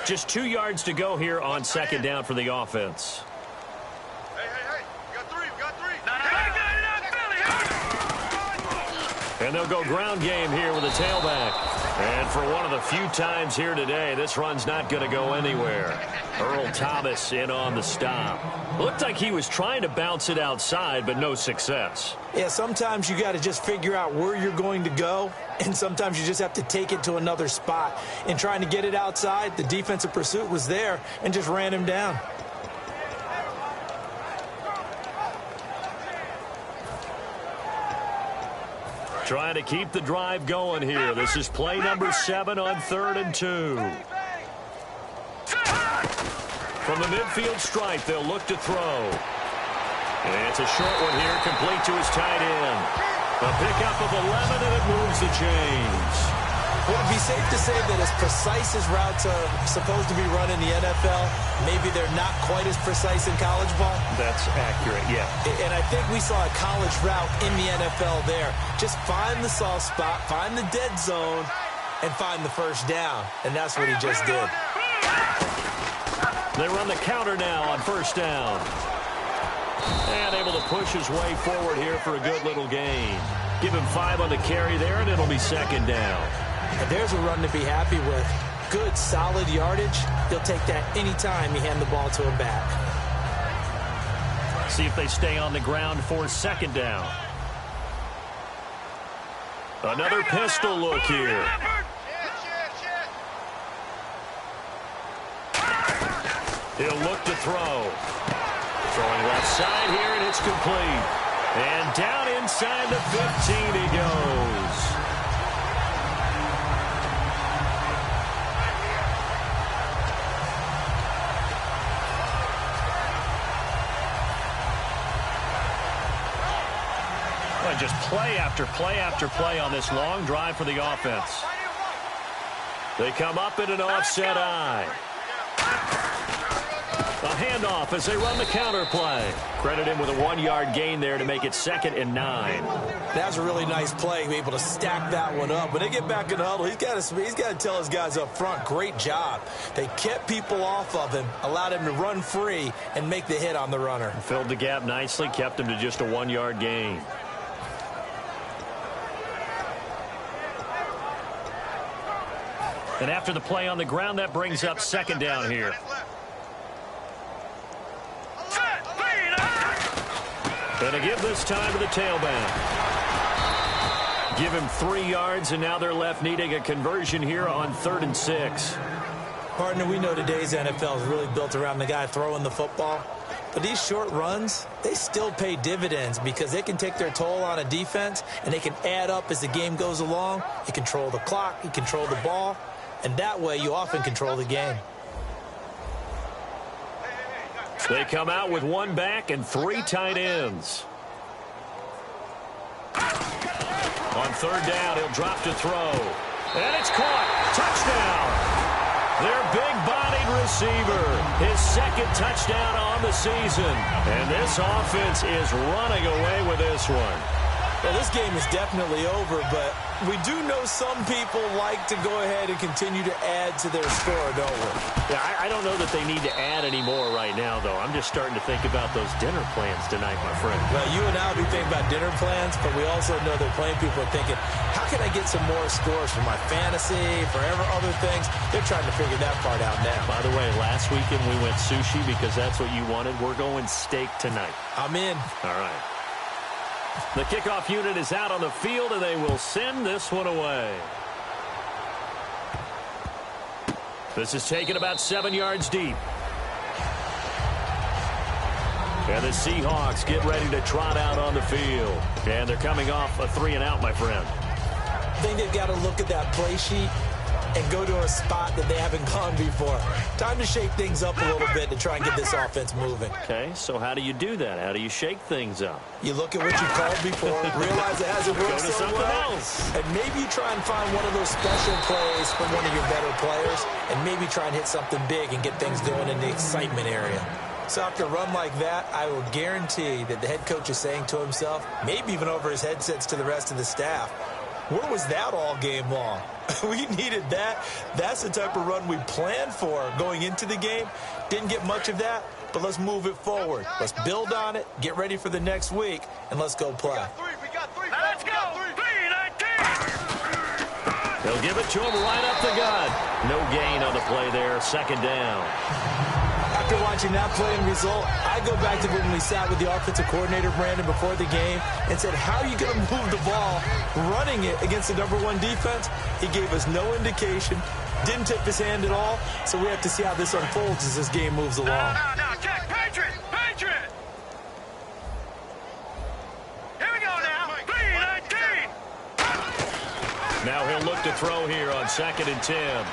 Just 2 yards to go here on 2nd down for the offense. Hey. We got three. And they'll go ground game here with a tailback. And for one of the few times here today, this run's not going to go anywhere. Earl Thomas in on the stop. Looked like he was trying to bounce it outside, but no success. Yeah, sometimes you got to just figure out where you're going to go, and sometimes you just have to take it to another spot. In trying to get it outside, the defensive pursuit was there and just ran him down. Trying to keep the drive going here. This is play number 7 on 3rd and 2. From the midfield stripe, they'll look to throw. And it's a short one here, complete to his tight end. A pickup of 11, and it moves the chains. Would it be safe to say that as precise as routes are supposed to be run in the NFL, maybe they're not quite as precise in college ball? That's accurate, yeah. And I think we saw a college route in the NFL there. Just find the soft spot, find the dead zone, and find the first down. And that's what he just did. They run the counter now on first down. And able to push his way forward here for a good little gain. Give him 5 on the carry there, and it'll be 2nd down. And there's a run to be happy with. Good, solid yardage. He'll take that anytime you hand the ball to him back. See if they stay on the ground for 2nd down. Another pistol look here. He'll look to throw. Throwing left side here, and it's complete. And down inside the 15 he goes. Just play after play after play on this long drive for the offense. They come up in an offset eye. A handoff as they run the counter play. Credit him with a 1-yard gain there to make it 2nd and 9. That was a really nice play, able to stack that one up. When they get back in the huddle, he's got to tell his guys up front, great job. They kept people off of him, allowed him to run free and make the hit on the runner. Filled the gap nicely, kept him to just a 1-yard gain. And after the play on the ground, that brings up 2nd down here. And a give this time to the tailback. Give him 3 yards, and now they're left needing a conversion here on 3rd and 6. Partner, we know today's NFL is really built around the guy throwing the football. But these short runs, they still pay dividends because they can take their toll on a defense, and they can add up as the game goes along. You control the clock, you control the ball, and that way you often control the game. They come out with 1 back and 3 tight ends. On 3rd down, he'll drop to throw. And it's caught. Touchdown. Their big-bodied receiver. His 2nd touchdown on the season. And this offense is running away with this one. Well, this game is definitely over, but we do know some people like to go ahead and continue to add to their score, don't we? Yeah, I don't know that they need to add any more right now, though. I'm just starting to think about those dinner plans tonight, my friend. Well, you and I will be thinking about dinner plans, but we also know that plenty of people are thinking, how can I get some more scores for my fantasy, for other things? They're trying to figure that part out now. By the way, last weekend we went sushi because that's what you wanted. We're going steak tonight. I'm in. All right. The kickoff unit is out on the field, and they will send this one away. This is taken about 7 yards deep. And the Seahawks get ready to trot out on the field. And they're coming off a 3-and-out, my friend. I think they've got to look at that play sheet and go to a spot that they haven't gone before. Time to shake things up a little bit to try and get this offense moving. Okay, so how do you do that? How do you shake things up? You look at what you called before, realize it hasn't worked Go to so something well, else. and maybe you try and find one of those special plays from one of your better players, and maybe try and hit something big and get things going in the excitement area. So after a run like that, I will guarantee that the head coach is saying to himself, maybe even over his headsets to the rest of the staff, where was that all game long? We needed that. That's the type of run we planned for going into the game. Didn't get much of that, but let's move it forward. Let's build on it, get ready for the next week, and let's go play. Let's go. 3-19. They'll give it to him right up the gut. No gain on the play there. Second down. After watching that play and result, I go back to when we sat with the offensive coordinator, Brandon, before the game and said, how are you going to move the ball running it against the #1 defense? He gave us no indication, didn't tip his hand at all, so we have to see how this unfolds as this game moves along. No, check. Patriot. Here we go now. 3-19. Now he'll look to throw here on 2nd and 10.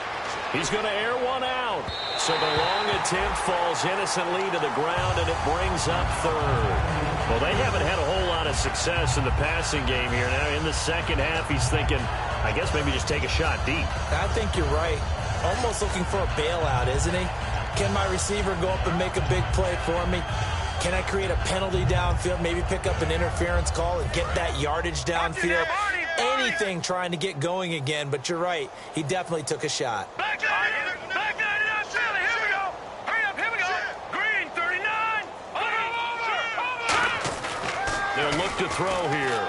He's going to air one out. So the long attempt falls innocently to the ground, and it brings up 3rd. Well, they haven't had a whole lot of success in the passing game here. Now in the second half, he's thinking, I guess maybe just take a shot deep. I think you're right. Almost looking for a bailout, isn't he? Can my receiver go up and make a big play for me? Can I create a penalty downfield, maybe pick up an interference call and get that yardage downfield? Anything trying to get going again, but you're right. He definitely took a shot. Back 99, Philly. Here we go. Hurry up. Here we go. Green 39. Over. They'll look to throw here.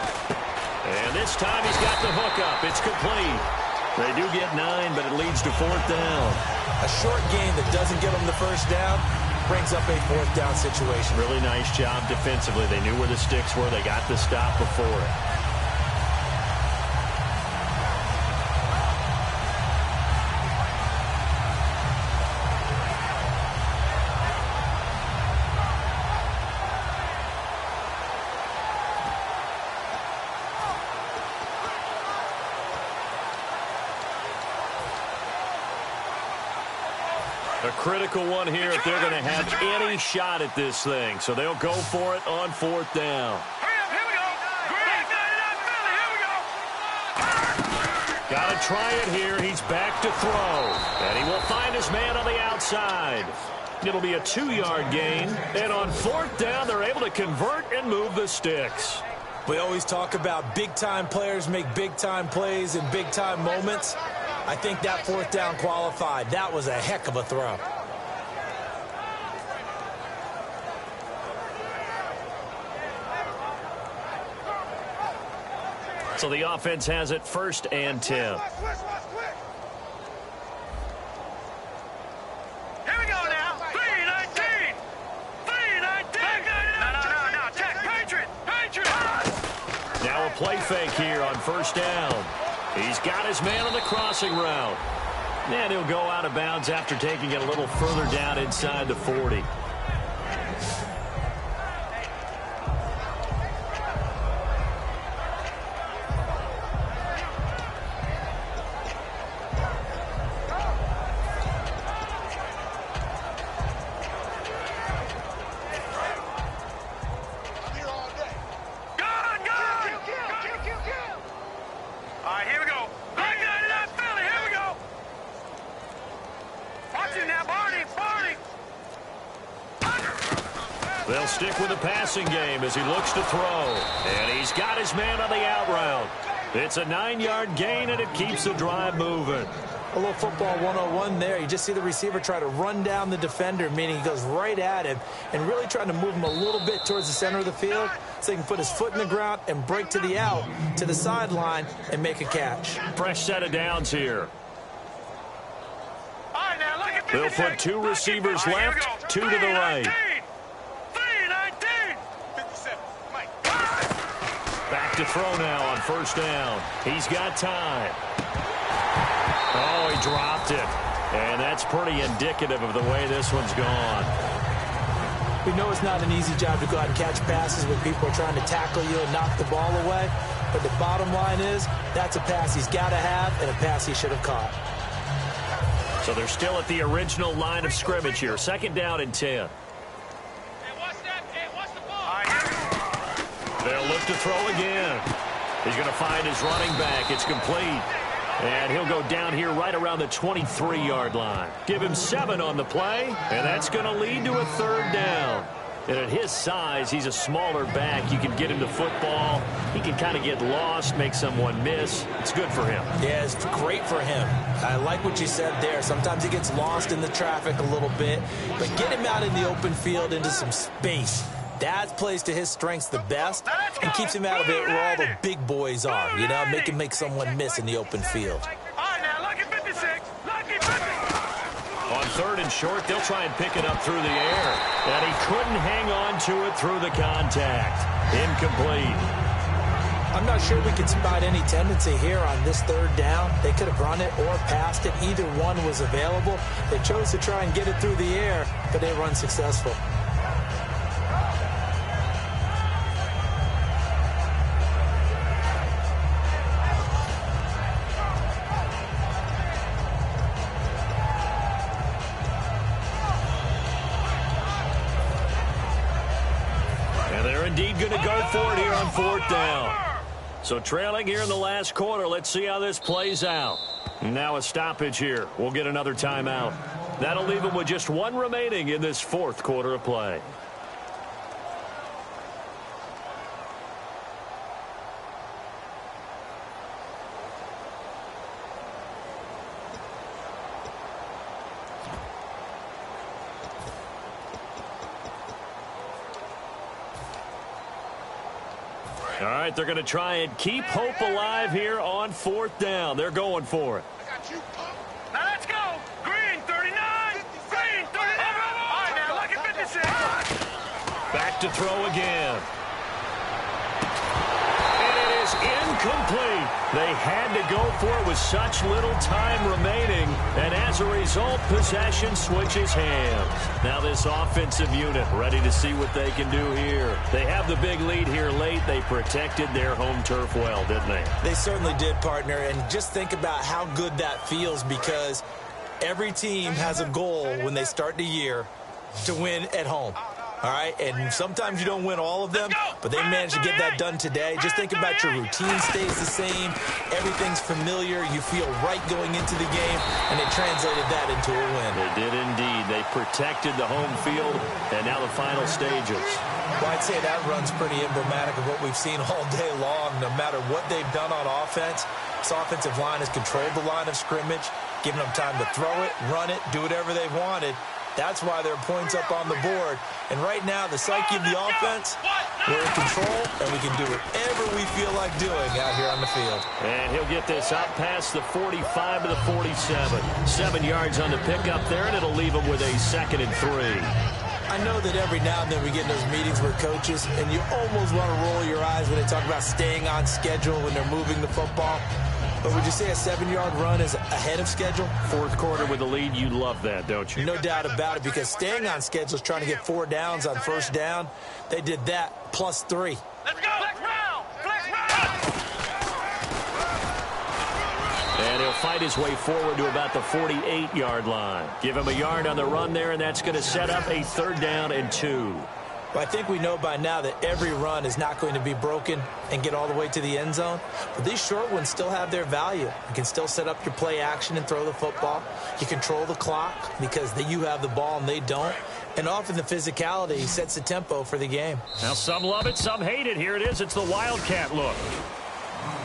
And this time he's got the hook up. It's complete. They do get 9, but it leads to 4th down. A short gain that doesn't get them the first down brings up a 4th down situation. Really nice job defensively. They knew where the sticks were. They got the stop before it. A critical one here if they're going to have any shot at this thing. So they'll go for it on 4th down. Hurry up. Here we go. Green 99, Philly. Here we go. Got to try it here. He's back to throw. And he will find his man on the outside. It'll be a 2-yard gain. And on 4th down, they're able to convert and move the sticks. We always talk about big-time players make big-time plays in big-time moments. I think that 4th down qualified. That was a heck of a throw. So the offense has it 1st and 10. Here we go now. 3-19. 3-19. No. Check. Patriot. Now a play fake here on 1st down. He's got his man on the crossing route. And he'll go out of bounds after taking it a little further down inside the 40. They'll stick with the passing game as he looks to throw. And he's got his man on the out route. It's a 9-yard gain, and it keeps the drive moving. A little football 101 there. You just see the receiver try to run down the defender, meaning he goes right at him and really trying to move him a little bit towards the center of the field so he can put his foot in the ground and break to the out, to the sideline, and make a catch. Fresh set of downs here. All right, now look at They'll put 2 receivers left, 2 to the right. Back to throw now on first down. He's got time. Oh, he dropped it. And that's pretty indicative of the way this one's gone. We know it's not an easy job to go out and catch passes when people are trying to tackle you and knock the ball away. But the bottom line is, that's a pass he's got to have and a pass he should have caught. So they're still at the original line of scrimmage here. 2nd down and 10. They'll look to throw again. He's going to find his running back. It's complete. And he'll go down here right around the 23-yard line. Give him 7 on the play, and that's going to lead to a 3rd down. And at his size, he's a smaller back. You can get him the football. He can kind of get lost, make someone miss. It's good for him. Yeah, it's great for him. I like what you said there. Sometimes he gets lost in the traffic a little bit, but get him out in the open field into some space. That plays to his strengths the best and keeps him out of it where all the big boys are, you know, make him make someone miss in the open field. All right, now, lucky 56. Lucky 50. On 3rd and short, they'll try and pick it up through the air. And he couldn't hang on to it through the contact. Incomplete. I'm not sure we can spot any tendency here on this 3rd down. They could have run it or passed it. Either one was available. They chose to try and get it through the air, but they were unsuccessful. Indeed going to go for it here on 4th down. So trailing here in the last quarter. Let's see how this plays out. Now a stoppage here. We'll get another timeout. That'll leave them with just 1 remaining in this 4th quarter of play. All right, they're going to try and keep hope alive here on 4th down. They're going for it. Now let's go. Green 39. Green 39. All right, now lucky 56. Back to throw again. And it is incomplete. They had to go for it with such little time remaining. And as a result, possession switches hands. Now this offensive unit ready to see what they can do here. They have the big lead here late. They protected their home turf well, didn't they? They certainly did, partner. And just think about how good that feels, because every team has a goal when they start the year to win at home. All right, and sometimes you don't win all of them, but they managed to get that done today. Just think about your routine stays the same. Everything's familiar. You feel right going into the game, and they translated that into a win. They did indeed. They protected the home field, and now the final stages. Well, I'd say that run's pretty emblematic of what we've seen all day long. No matter what they've done on offense, this offensive line has controlled the line of scrimmage, giving them time to throw it, run it, do whatever they wanted. That's why there are points up on the board. And right now, the psyche of the offense, we're in control, and we can do whatever we feel like doing out here on the field. And he'll get this out past the 45 to the 47. 7 yards on the pickup there, and it'll leave him with a 2nd and 3. I know that every now and then we get in those meetings with coaches, and you almost want to roll your eyes when they talk about staying on schedule when they're moving the football. But would you say a 7-yard run is ahead of schedule? 4th quarter with the lead, you love that, don't you? No doubt about it, because staying on schedule is trying to get 4 downs on first down. They did that plus 3. Let's go. Flex round. Flex round. And he'll fight his way forward to about the 48-yard line. Give him a yard on the run there, and that's going to set up a 3rd down and 2. Well, I think we know by now that every run is not going to be broken and get all the way to the end zone. But these short ones still have their value. You can still set up your play action and throw the football. You control the clock because you have the ball and they don't. And often the physicality sets the tempo for the game. Now some love it, some hate it. Here it is. It's the Wildcat look.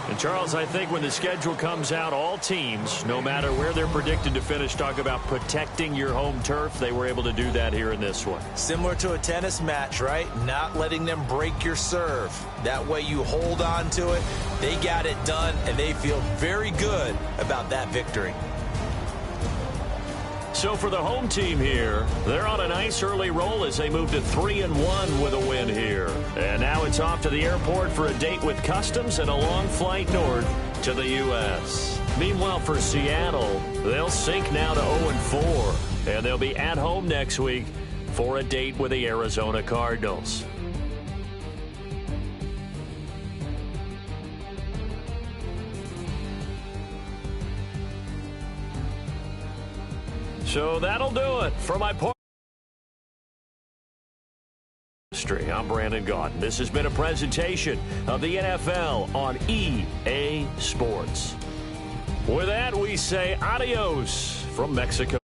And, Charles, I think when the schedule comes out, all teams, no matter where they're predicted to finish, talk about protecting your home turf. They were able to do that here in this one. Similar to a tennis match, right? Not letting them break your serve. That way you hold on to it. They got it done, and they feel very good about that victory. So for the home team here, they're on a nice early roll as they move to 3-1 with a win here. And now it's off to the airport for a date with Customs and a long flight north to the U.S. Meanwhile, for Seattle, they'll sink now to 0-4. And they'll be at home next week for a date with the Arizona Cardinals. So that'll do it for my part. I'm Brandon Gaudin. This has been a presentation of the NFL on EA Sports. With that, we say adios from Mexico.